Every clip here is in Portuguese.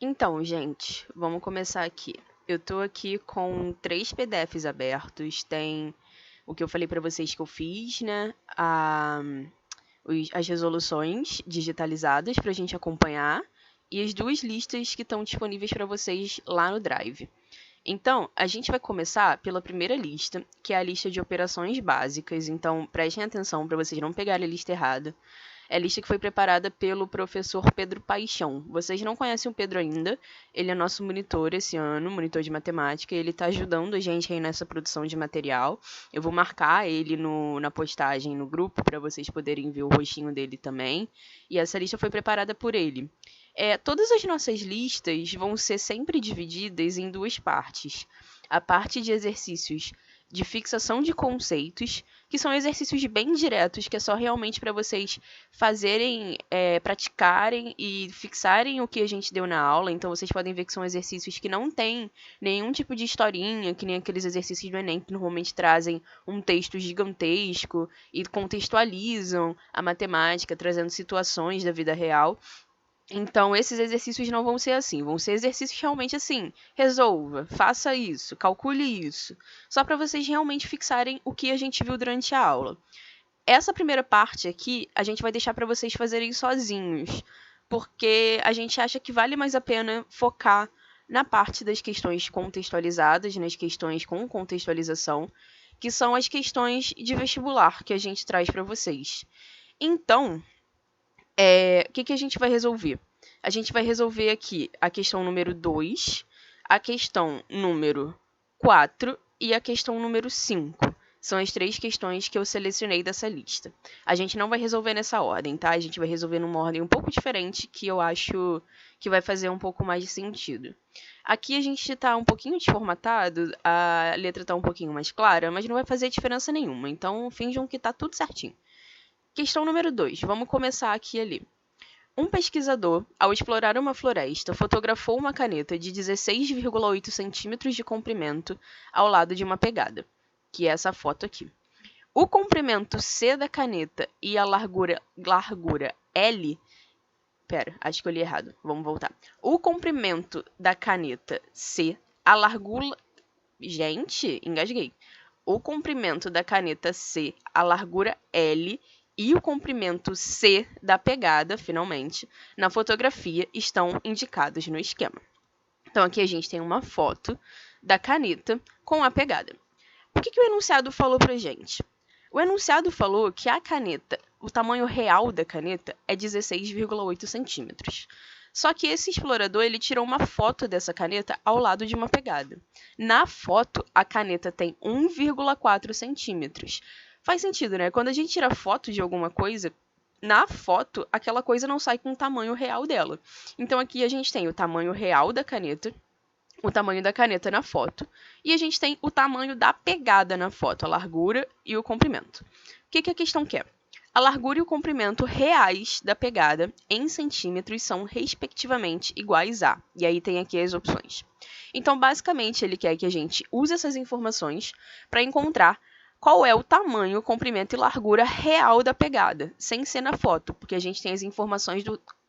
Então, gente, vamos começar aqui. Eu tô aqui com 3 PDFs abertos. Tem o que eu falei pra vocês que eu fiz, né? As resoluções digitalizadas pra gente acompanhar e as 2 listas que estão disponíveis para vocês lá no Drive. Então, a gente vai começar pela primeira lista, que é a lista de operações básicas. Então, prestem atenção para vocês não pegarem a lista errada. É a lista que foi preparada pelo professor Pedro Paixão. Vocês não conhecem o Pedro ainda, ele é nosso monitor esse ano, monitor de matemática, e ele está ajudando a gente aí nessa produção de material. Eu vou marcar ele na postagem no grupo para vocês poderem ver o rostinho dele também. E essa lista foi preparada por ele. Todas as nossas listas vão ser sempre divididas em 2 partes. A parte de exercícios de fixação de conceitos, que são exercícios bem diretos, que é só realmente para vocês fazerem, praticarem e fixarem o que a gente deu na aula. Então, vocês podem ver que são exercícios que não tem nenhum tipo de historinha, que nem aqueles exercícios do Enem, que normalmente trazem um texto gigantesco e contextualizam a matemática, trazendo situações da vida real. Então, esses exercícios não vão ser assim, vão ser exercícios realmente assim, resolva, faça isso, calcule isso, só para vocês realmente fixarem o que a gente viu durante a aula. Essa primeira parte aqui, a gente vai deixar para vocês fazerem sozinhos, porque a gente acha que vale mais a pena focar na parte das questões contextualizadas, nas questões com contextualização, que são as questões de vestibular que a gente traz para vocês. Então, o que a gente vai resolver? A gente vai resolver aqui a questão número 2, a questão número 4 e a questão número 5. São as 3 questões que eu selecionei dessa lista. A gente não vai resolver nessa ordem, tá? A gente vai resolver numa ordem um pouco diferente, que eu acho que vai fazer um pouco mais de sentido. Aqui a gente está um pouquinho desformatado, a letra está um pouquinho mais clara, mas não vai fazer diferença nenhuma. Então, finjam que está tudo certinho. Questão número 2. Vamos começar aqui ali. Um pesquisador, ao explorar uma floresta, fotografou uma caneta de 16,8 centímetros de comprimento ao lado de uma pegada, que é essa foto aqui. O comprimento C da caneta e a largura L... Pera, acho que eu li errado. Vamos voltar. O comprimento da caneta C, a largura... Gente, engasguei. O comprimento da caneta C, a largura L e o comprimento C da pegada, finalmente, na fotografia estão indicados no esquema. Então, aqui a gente tem uma foto da caneta com a pegada. O que o enunciado falou pra gente? O enunciado falou que a caneta, o tamanho real da caneta é 16,8 centímetros. Só que esse explorador ele tirou uma foto dessa caneta ao lado de uma pegada. Na foto, a caneta tem 1,4 centímetros. Faz sentido, né? Quando a gente tira foto de alguma coisa, na foto, aquela coisa não sai com o tamanho real dela. Então, aqui a gente tem o tamanho real da caneta, o tamanho da caneta na foto, e a gente tem o tamanho da pegada na foto, a largura e o comprimento. O que a questão quer? A largura e o comprimento reais da pegada em centímetros são, respectivamente, iguais a. E aí tem aqui as opções. Então, basicamente, ele quer que a gente use essas informações para encontrar qual é o tamanho, comprimento e largura real da pegada, sem ser na foto, porque a gente tem as informações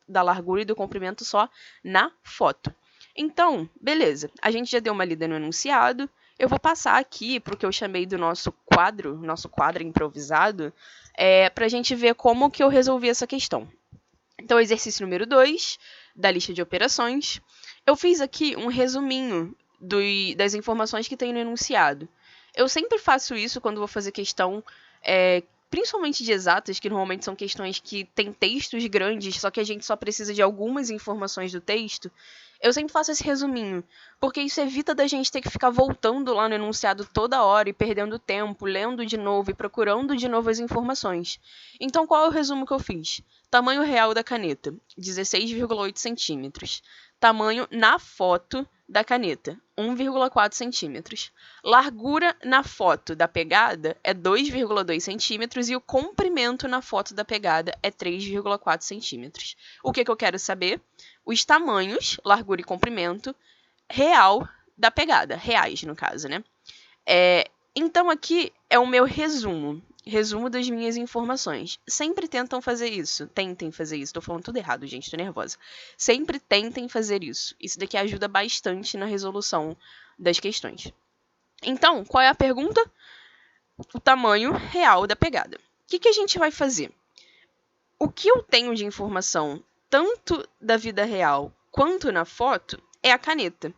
da largura e do comprimento só na foto. Então, beleza, a gente já deu uma lida no enunciado, eu vou passar aqui para o que eu chamei do nosso quadro improvisado, para a gente ver como que eu resolvi essa questão. Então, exercício número 2 da lista de operações. Eu fiz aqui um resuminho das informações que tem no enunciado. Eu sempre faço isso quando vou fazer questão, principalmente de exatas, que normalmente são questões que têm textos grandes, só que a gente só precisa de algumas informações do texto. Eu sempre faço esse resuminho, porque isso evita da gente ter que ficar voltando lá no enunciado toda hora e perdendo tempo, lendo de novo e procurando de novo as informações. Então, qual é o resumo que eu fiz? Tamanho real da caneta, 16,8 centímetros. Tamanho na foto da caneta, 1,4 centímetros. Largura na foto da pegada é 2,2 centímetros e o comprimento na foto da pegada é 3,4 centímetros. O que eu quero saber? Os tamanhos, largura e comprimento, real da pegada. Reais, no caso, né? Então, aqui é o meu resumo. resumo das minhas informações. Sempre tentam fazer isso. Tentem fazer isso. Tô falando tudo errado, gente. Tô nervosa. Sempre tentem fazer isso. Isso daqui ajuda bastante na resolução das questões. Então, qual é a pergunta? O tamanho real da pegada. O que a gente vai fazer? O que eu tenho de informação, tanto da vida real quanto na foto, é a caneta.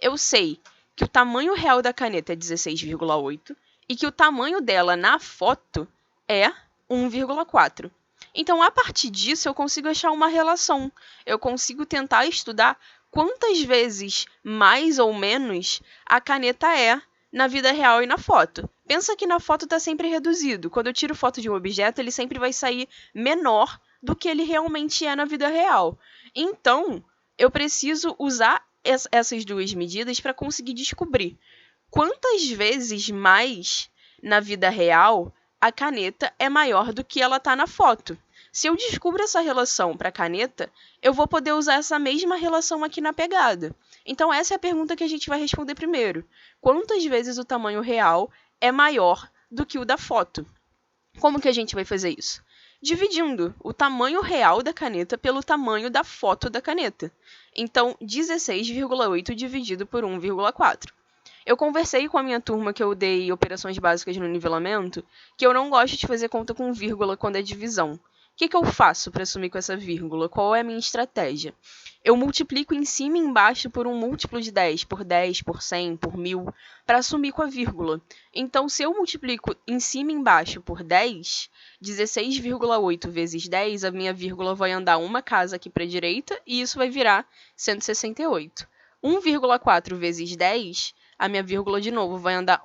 Eu sei que o tamanho real da caneta é 16,8 e que o tamanho dela na foto é 1,4. Então, a partir disso, eu consigo achar uma relação. Eu consigo tentar estudar quantas vezes mais ou menos a caneta é na vida real e na foto. Pensa que na foto está sempre reduzido. Quando eu tiro foto de um objeto, ele sempre vai sair menor do que ele realmente é na vida real. Então, eu preciso usar essas duas medidas para conseguir descobrir quantas vezes mais na vida real a caneta é maior do que ela está na foto. Se eu descubro essa relação para a caneta, eu vou poder usar essa mesma relação aqui na pegada. Então, essa é a pergunta que a gente vai responder primeiro. Quantas vezes o tamanho real é maior do que o da foto? Como que a gente vai fazer isso? Dividindo o tamanho real da caneta pelo tamanho da foto da caneta. Então, 16,8 dividido por 1,4. Eu conversei com a minha turma que eu dei operações básicas no nivelamento, que eu não gosto de fazer conta com vírgula quando é divisão. O que eu faço para assumir com essa vírgula? Qual é a minha estratégia? Eu multiplico em cima e embaixo por um múltiplo de 10, por 10, por 100, por 1000, para assumir com a vírgula. Então, se eu multiplico em cima e embaixo por 10, 16,8 vezes 10, a minha vírgula vai andar uma casa aqui para a direita, e isso vai virar 168. 1,4 vezes 10, a minha vírgula de novo vai andar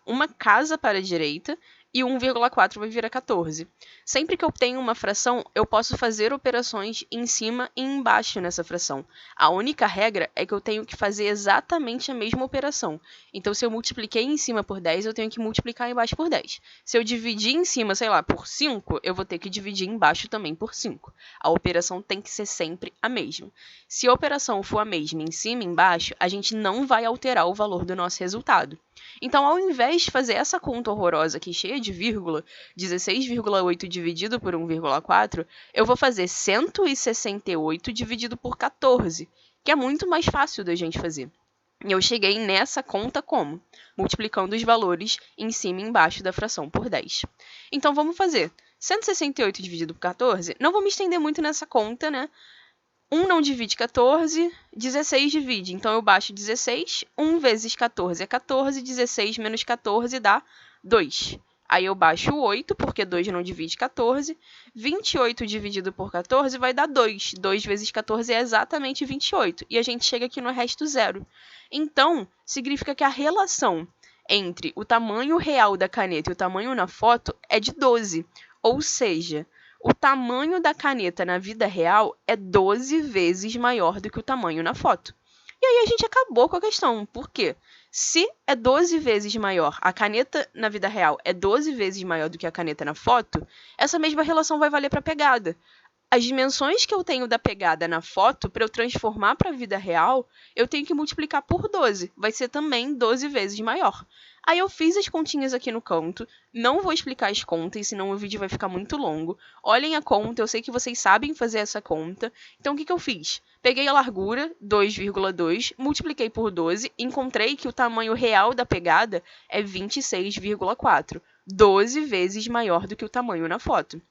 uma casa para a direita e 1,4 vai virar 14. Sempre que eu tenho uma fração, eu posso fazer operações em cima e embaixo nessa fração. A única regra é que eu tenho que fazer exatamente a mesma operação. Então, se eu multipliquei em cima por 10, eu tenho que multiplicar embaixo por 10. Se eu dividir em cima, sei lá, por 5, eu vou ter que dividir embaixo também por 5. A operação tem que ser sempre a mesma. Se a operação for a mesma em cima e embaixo, a gente não vai alterar o valor do nosso resultado. Então, ao invés de fazer essa conta horrorosa aqui cheia de vírgula, 16,8 dividido por 1,4, eu vou fazer 168 dividido por 14, que é muito mais fácil da gente fazer. E eu cheguei nessa conta como? Multiplicando os valores em cima e embaixo da fração por 10. Então, vamos fazer 168 dividido por 14. Não vou me estender muito nessa conta, né? 1 não divide 14, 16 divide. Então, eu baixo 16, 1 vezes 14 é 14, 16 menos 14 dá 2. Aí eu baixo 8, porque 2 não divide 14. 28 dividido por 14 vai dar 2. 2 vezes 14 é exatamente 28. E a gente chega aqui no resto zero. Então, significa que a relação entre o tamanho real da caneta e o tamanho na foto é de 12. Ou seja, o tamanho da caneta na vida real é 12 vezes maior do que o tamanho na foto. E aí a gente acabou com a questão. Por quê? Se é 12 vezes maior, a caneta na vida real é 12 vezes maior do que a caneta na foto, essa mesma relação vai valer para a pegada. As dimensões que eu tenho da pegada na foto, para eu transformar para a vida real, eu tenho que multiplicar por 12. Vai ser também 12 vezes maior. Aí eu fiz as continhas aqui no canto. Não vou explicar as contas, senão o vídeo vai ficar muito longo. Olhem a conta, eu sei que vocês sabem fazer essa conta. Então, o que eu fiz? Peguei a largura, 2,2, multipliquei por 12, encontrei que o tamanho real da pegada é 26,4. 12 vezes maior do que o tamanho na foto.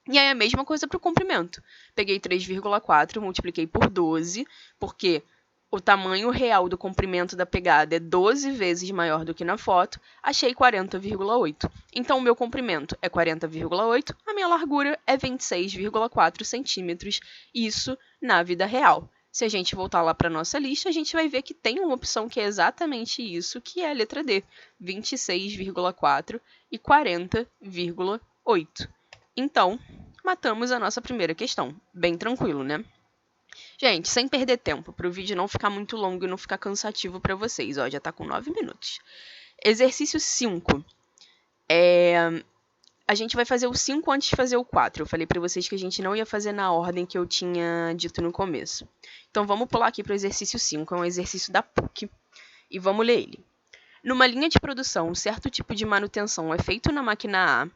E aí a mesma coisa para o comprimento. Peguei 3,4, multipliquei por 12, porque o tamanho real do comprimento da pegada é 12 vezes maior do que na foto, achei 40,8. Então, o meu comprimento é 40,8, a minha largura é 26,4 centímetros, isso na vida real. Se a gente voltar lá para a nossa lista, a gente vai ver que tem uma opção que é exatamente isso, que é a letra D, 26,4 e 40,8. Então, matamos a nossa primeira questão. Bem tranquilo, né? Gente, sem perder tempo, para o vídeo não ficar muito longo e não ficar cansativo para vocês. Ó, já está com 9 minutos. Exercício 5. A gente vai fazer o 5 antes de fazer o 4. Eu falei para vocês que a gente não ia fazer na ordem que eu tinha dito no começo. Então, vamos pular aqui para o exercício 5. É um exercício da PUC. E vamos ler ele. Numa linha de produção, um certo tipo de manutenção é feito na máquina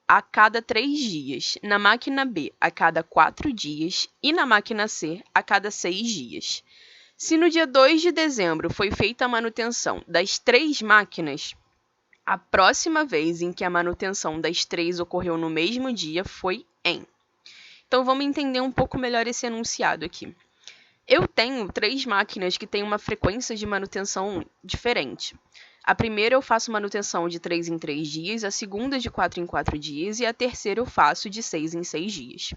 A cada 3 dias, na máquina B a cada 4 dias e na máquina C a cada 6 dias. Se no dia 2 de dezembro foi feita a manutenção das 3 máquinas, a próxima vez em que a manutenção das 3 ocorreu no mesmo dia foi em. Então vamos entender um pouco melhor esse enunciado aqui. Eu tenho 3 máquinas que têm uma frequência de manutenção diferente. A primeira eu faço manutenção de 3 em 3 dias, a segunda de 4 em 4 dias e a terceira eu faço de 6 em 6 dias.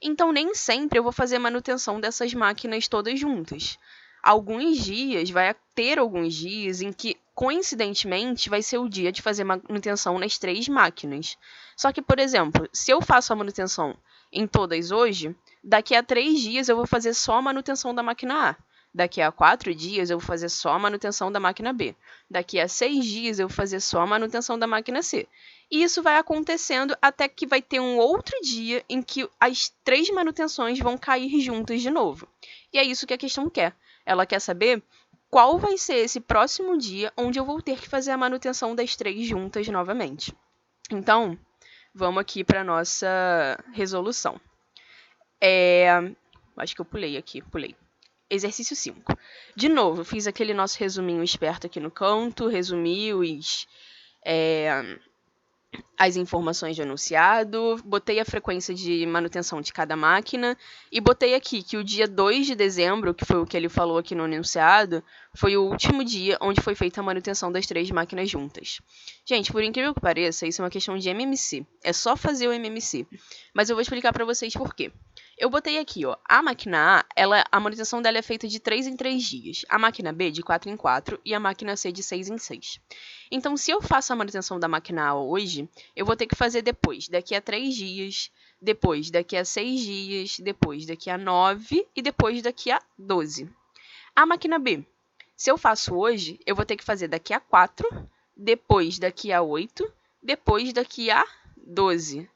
Então, nem sempre eu vou fazer manutenção dessas máquinas todas juntas. Vai ter alguns dias em que, coincidentemente, vai ser o dia de fazer manutenção nas 3 máquinas. Só que, por exemplo, se eu faço a manutenção em todas hoje, daqui a 3 dias eu vou fazer só a manutenção da máquina A. Daqui a 4 dias eu vou fazer só a manutenção da máquina B. Daqui a 6 dias eu vou fazer só a manutenção da máquina C. E isso vai acontecendo até que vai ter um outro dia em que as 3 manutenções vão cair juntas de novo. E é isso que a questão quer. Ela quer saber qual vai ser esse próximo dia onde eu vou ter que fazer a manutenção das 3 juntas novamente. Então, vamos aqui para a nossa resolução. Acho que eu pulei. Exercício 5. De novo, fiz aquele nosso resuminho esperto aqui no canto, resumi as informações de enunciado, botei a frequência de manutenção de cada máquina e botei aqui que o dia 2 de dezembro, que foi o que ele falou aqui no enunciado, foi o último dia onde foi feita a manutenção das 3 máquinas juntas. Gente, por incrível que pareça, isso é uma questão de MMC. É só fazer o MMC. Mas eu vou explicar para vocês por quê. Eu botei aqui, a máquina A, a manutenção dela é feita de 3 em 3 dias, a máquina B de 4 em 4 e a máquina C de 6 em 6. Então, se eu faço a manutenção da máquina A hoje, eu vou ter que fazer depois, daqui a 3 dias, depois daqui a 6 dias, depois daqui a 9 e depois daqui a 12. A máquina B, se eu faço hoje, eu vou ter que fazer daqui a 4, depois daqui a 8, depois daqui a 12.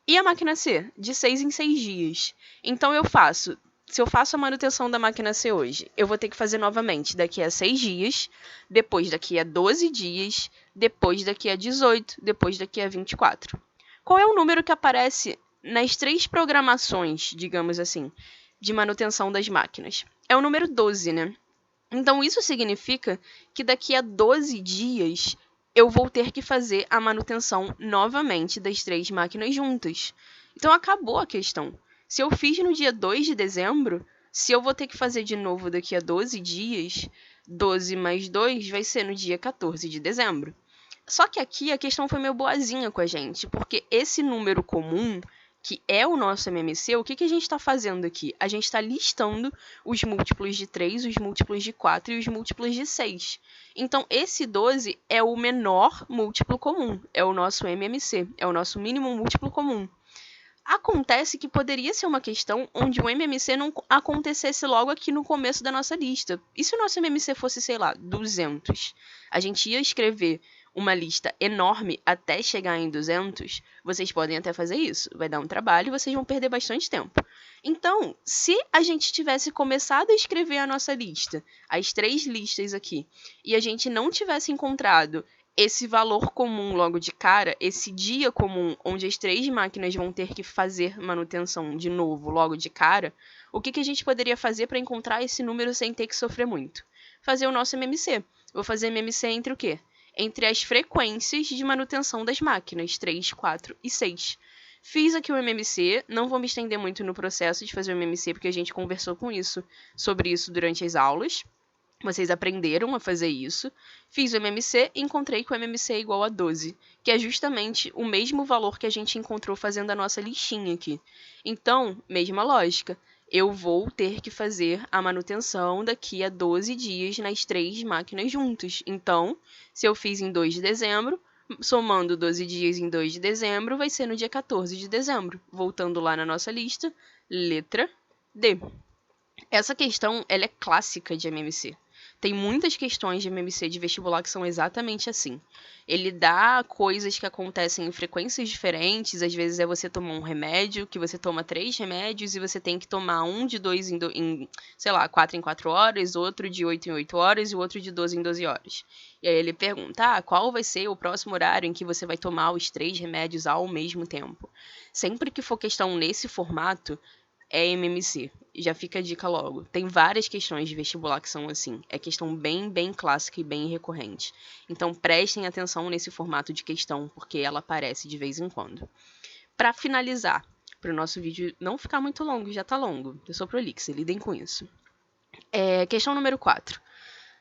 E a máquina C? De 6 em 6 dias. Então, se eu faço a manutenção da máquina C hoje, eu vou ter que fazer novamente daqui a 6 dias, depois daqui a 12 dias, depois daqui a 18, depois daqui a 24. Qual é o número que aparece nas 3 programações, digamos assim, de manutenção das máquinas? É o número 12, né? Então, isso significa que daqui a 12 dias eu vou ter que fazer a manutenção novamente das 3 máquinas juntas. Então, acabou a questão. Se eu fiz no dia 2 de dezembro, se eu vou ter que fazer de novo daqui a 12 dias, 12 mais 2 vai ser no dia 14 de dezembro. Só que aqui a questão foi meio boazinha com a gente, porque esse número comum, que é o nosso MMC, o que a gente está fazendo aqui? A gente está listando os múltiplos de 3, os múltiplos de 4 e os múltiplos de 6. Então, esse 12 é o menor múltiplo comum, é o nosso MMC, é o nosso mínimo múltiplo comum. Acontece que poderia ser uma questão onde o MMC não acontecesse logo aqui no começo da nossa lista. E se o nosso MMC fosse, sei lá, 200? A gente ia escrever uma lista enorme até chegar em 200, vocês podem até fazer isso. Vai dar um trabalho e vocês vão perder bastante tempo. Então, se a gente tivesse começado a escrever a nossa lista, as 3 listas aqui, e a gente não tivesse encontrado esse valor comum logo de cara, esse dia comum onde as 3 máquinas vão ter que fazer manutenção de novo logo de cara, o que a gente poderia fazer para encontrar esse número sem ter que sofrer muito? Fazer o nosso MMC. Vou fazer MMC entre o quê? Entre as frequências de manutenção das máquinas, 3, 4 e 6. Fiz aqui o MMC, não vou me estender muito no processo de fazer o MMC, porque a gente conversou sobre isso durante as aulas. Vocês aprenderam a fazer isso. Fiz o MMC e encontrei que o MMC é igual a 12, que é justamente o mesmo valor que a gente encontrou fazendo a nossa listinha aqui. Então, mesma lógica. Eu vou ter que fazer a manutenção daqui a 12 dias nas 3 máquinas juntas. Então, se eu fiz em 2 de dezembro, somando 12 dias em 2 de dezembro, vai ser no dia 14 de dezembro. Voltando lá na nossa lista, letra D. Essa questão ela é clássica de MMC. Tem muitas questões de MMC de vestibular que são exatamente assim. Ele dá coisas que acontecem em frequências diferentes, às vezes é você tomar um remédio, que você toma 3 remédios e você tem que tomar um de 2 sei lá, 4 em 4 horas, outro de 8 em 8 horas e o outro de 12 em 12 horas. E aí ele pergunta, qual vai ser o próximo horário em que você vai tomar os 3 remédios ao mesmo tempo? Sempre que for questão nesse formato, é MMC. Já fica a dica logo. Tem várias questões de vestibular que são assim. É questão bem clássica e bem recorrente. Então prestem atenção nesse formato de questão, porque ela aparece de vez em quando. Para finalizar, para o nosso vídeo não ficar muito longo, já tá longo. Eu sou prolixa, lidem com isso. Questão número 4.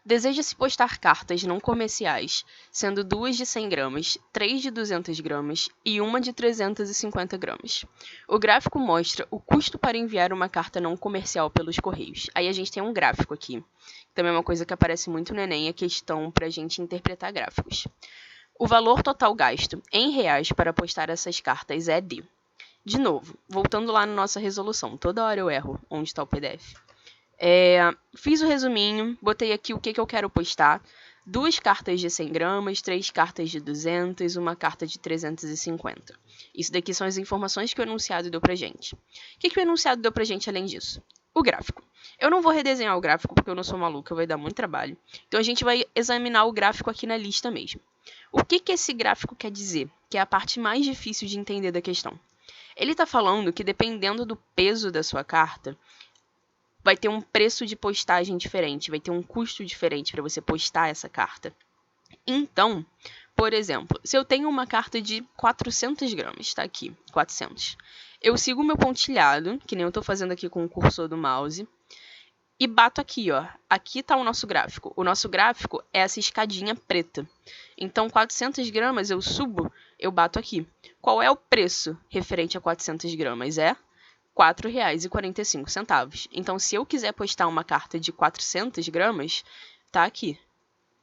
Deseja-se postar cartas não comerciais, sendo 2 de 100 gramas, 3 de 200 gramas e 1 de 350 gramas. O gráfico mostra o custo para enviar uma carta não comercial pelos correios. Aí a gente tem um gráfico aqui. Também é uma coisa que aparece muito no Enem, a questão para a gente interpretar gráficos. O valor total gasto em reais para postar essas cartas é de... De novo, voltando lá na nossa resolução. Toda hora eu erro onde está o PDF. Fiz o resuminho, botei aqui o que eu quero postar. 2 cartas de 100 gramas, 3 cartas de 200, uma carta de 350. Isso daqui são as informações que o enunciado deu pra gente. O que o enunciado deu pra gente além disso? O gráfico. Eu não vou redesenhar o gráfico porque eu não sou maluca, vai dar muito trabalho. Então a gente vai examinar o gráfico aqui na lista mesmo. O que esse gráfico quer dizer? Que é a parte mais difícil de entender da questão. Ele está falando que dependendo do peso da sua carta, vai ter um preço de postagem diferente, vai ter um custo diferente para você postar essa carta. Então, por exemplo, se eu tenho uma carta de 400 gramas, tá aqui, 400. Eu sigo o meu pontilhado, que nem eu estou fazendo aqui com o cursor do mouse, e bato aqui, ó. Aqui está o nosso gráfico. O nosso gráfico é essa escadinha preta. Então, 400 gramas eu subo, eu bato aqui. Qual é o preço referente a 400 gramas? É R$ 4,45. Então, se eu quiser postar uma carta de 400 gramas, tá aqui,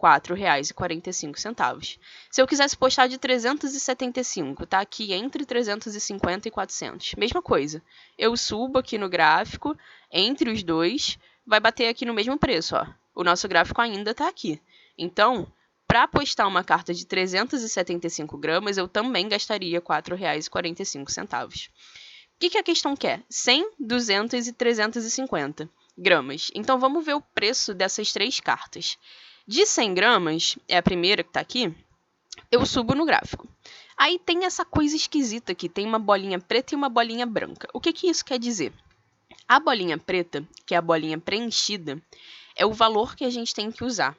R$ 4,45. Se eu quisesse postar de 375, tá aqui entre 350 e 400. Mesma coisa. Eu subo aqui no gráfico, entre os dois, vai bater aqui no mesmo preço, ó. O nosso gráfico ainda tá aqui. Então, para postar uma carta de 375 gramas, eu também gastaria R$ 4,45. O que a questão quer? 100, 200 e 350 gramas. Então, vamos ver o preço dessas 3 cartas. De 100 gramas, é a primeira que está aqui, eu subo no gráfico. Aí tem essa coisa esquisita aqui, tem uma bolinha preta e uma bolinha branca. O que isso quer dizer? A bolinha preta, que é a bolinha preenchida, é o valor que a gente tem que usar.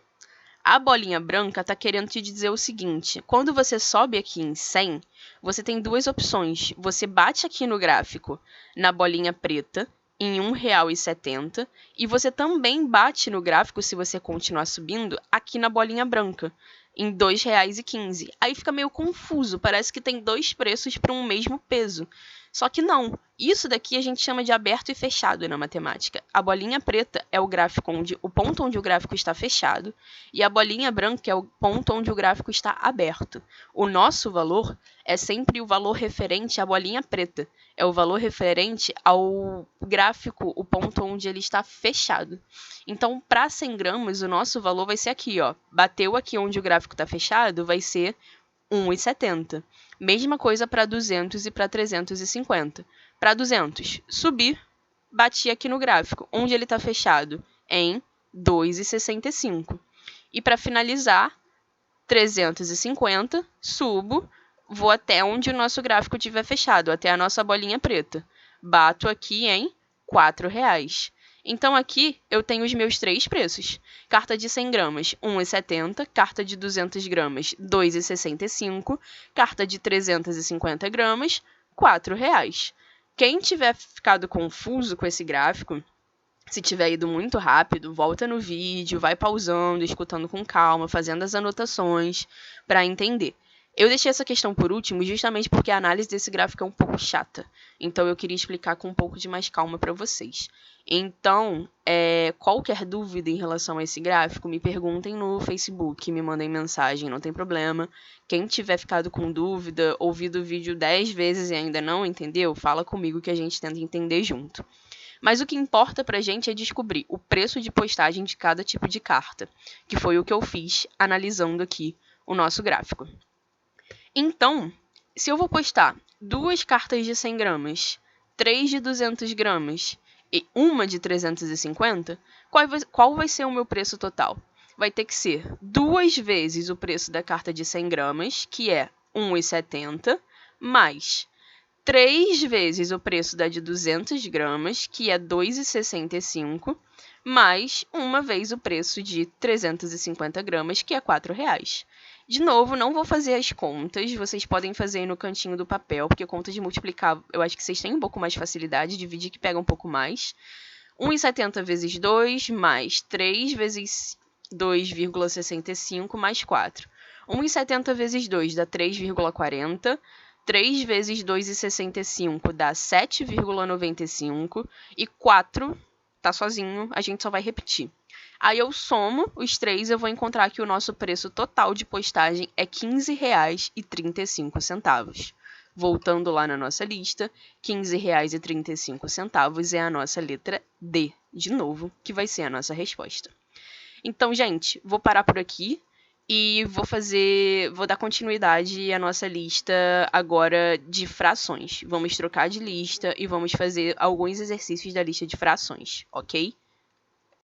A bolinha branca está querendo te dizer o seguinte, quando você sobe aqui em 100, você tem 2 opções. Você bate aqui no gráfico, na bolinha preta, em R$ 1,70, e você também bate no gráfico, se você continuar subindo, aqui na bolinha branca, em R$ 2,15. Aí fica meio confuso, parece que tem 2 preços para um mesmo peso. Só que não. Isso daqui a gente chama de aberto e fechado na matemática. A bolinha preta é o gráfico o ponto onde o gráfico está fechado, e a bolinha branca é o ponto onde o gráfico está aberto. O nosso valor é sempre o valor referente à bolinha preta. É o valor referente ao gráfico, o ponto onde ele está fechado. Então, para 100 gramas, o nosso valor vai ser aqui, ó. Bateu aqui onde o gráfico está fechado, vai ser R$ 1,70. Mesma coisa para 200 e para 350. Para 200, subi, bati aqui no gráfico, onde ele está fechado, em R$ 2,65. E para finalizar, 350, subo, vou até onde o nosso gráfico estiver fechado, até a nossa bolinha preta. Bato aqui em R$ 4,00. Então, aqui eu tenho os meus 3 preços. Carta de 100 gramas, R$ 1,70. Carta de 200 gramas, R$ 2,65. Carta de 350 gramas, R$ 4,00. Quem tiver ficado confuso com esse gráfico, se tiver ido muito rápido, volta no vídeo, vai pausando, escutando com calma, fazendo as anotações para entender. Eu deixei essa questão por último justamente porque a análise desse gráfico é um pouco chata. Então, eu queria explicar com um pouco de mais calma para vocês. Então, qualquer dúvida em relação a esse gráfico, me perguntem no Facebook, me mandem mensagem, não tem problema. Quem tiver ficado com dúvida, ouvido o vídeo 10 vezes e ainda não entendeu, fala comigo que a gente tenta entender junto. Mas o que importa pra gente é descobrir o preço de postagem de cada tipo de carta, que foi o que eu fiz analisando aqui o nosso gráfico. Então, se eu vou postar 2 cartas de 100 gramas, 3 de 200 gramas e uma de 350, qual vai ser o meu preço total? Vai ter que ser 2 vezes o preço da carta de 100 gramas, que é R$ 1,70, mais 3 vezes o preço da de 200 gramas, que é R$ 2,65, mais uma vez o preço de 350 gramas, que é R$ 4,00. De novo, não vou fazer as contas, vocês podem fazer aí no cantinho do papel, porque conta de multiplicar, eu acho que vocês têm um pouco mais de facilidade, dividir que pega um pouco mais. 1,70 vezes 2, mais 3 vezes 2,65, mais 4. 1,70 vezes 2 dá 3,40. 3 vezes 2,65 dá 7,95. E 4 tá sozinho, a gente só vai repetir. Aí eu somo os 3 e eu vou encontrar que o nosso preço total de postagem é R$ 15,35. Voltando lá na nossa lista, R$ 15,35 é a nossa letra D, de novo, que vai ser a nossa resposta. Então, gente, vou parar por aqui e vou dar continuidade à nossa lista agora de frações. Vamos trocar de lista e vamos fazer alguns exercícios da lista de frações, ok?